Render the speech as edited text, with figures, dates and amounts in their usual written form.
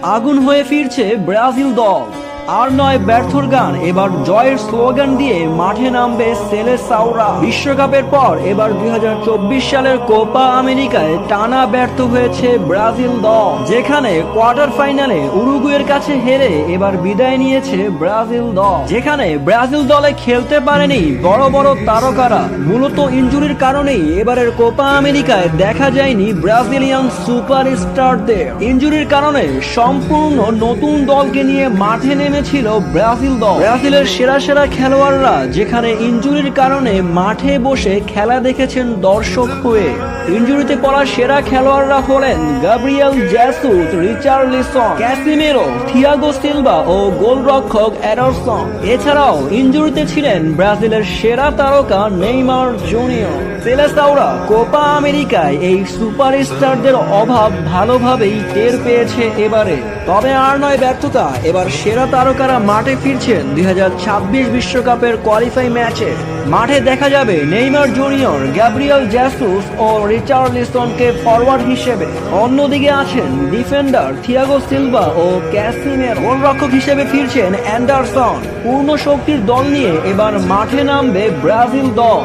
আগুন হয়ে ফিরছে ব্রাজিল দল। আর নয় ব্যর্থর গান, এবার জয়ের স্লোগান দিয়ে মাঠে নামবে সেলেসাওরা। বিশ্বকাপের পর এবার 2024 সালের কোপা আমেরিকায় টানা ব্যর্থ হয়েছে ব্রাজিল দল, যেখানে কোয়ার্টার ফাইনালে উরুগুয়ের কাছে হেরে এবার বিদায় নিয়েছে ব্রাজিল দল। যেখানে ব্রাজিল দলে খেলতে পারেনি বড় বড় তারকারা, মূলত ইনজুরির কারণেই এবারের কোপা আমেরিকায় দেখা যায়নি ব্রাজিলিয়ান সুপারস্টারদের। ইনজুরির কারণে সম্পূর্ণ নতুন দলকে নিয়ে মাঠে নেমেছিল ব্রাজিল দল। ব্রাজিলের সেরা সেরা খেলোয়াড়রা যেখানে ইনজুরির কারণে মাঠে বসে খেলা দেখেছেন দর্শক হয়ে। ইনজুরিতে পড়া সেরা খেলোয়াড়রা হলেন Gabriel Jesus, Richarlison, Casemiro, Thiago Silva ও গোলরক্ষক এডারসন। এছাড়াও ইনজুরিতে ছিলেন ব্রাজিলের সেরা তারকা নেইমার জুনিয়র। সেলেসাওরা কোপা আমেরিকায় এই সুপারস্টারদের অভাব ভালোভাবেই টের পেয়েছে এবারে। তবে আর নয় ব্যর্থতা, এবার সেরা তারকারা মাঠে ফিরছেন 2026 বিশ্বকাপের কোয়ালিফাই ম্যাচে। মাঠে দেখা যাবে নেইমার জুনিয়র, গ্যাব্রিয়েল জেসুস ও রিচার্লিসনকে ফরওয়ার্ড হিসেবে। অন্যদিকে আছেন ডিফেন্ডার থিয়াগো সিলভা ও ক্যাসিমেরো। গোলরক্ষক হিসেবে ফিরছেন অ্যান্ডারসন। পূর্ণ শক্তির দল নিয়ে এবার মাঠে নামবে ব্রাজিল দল।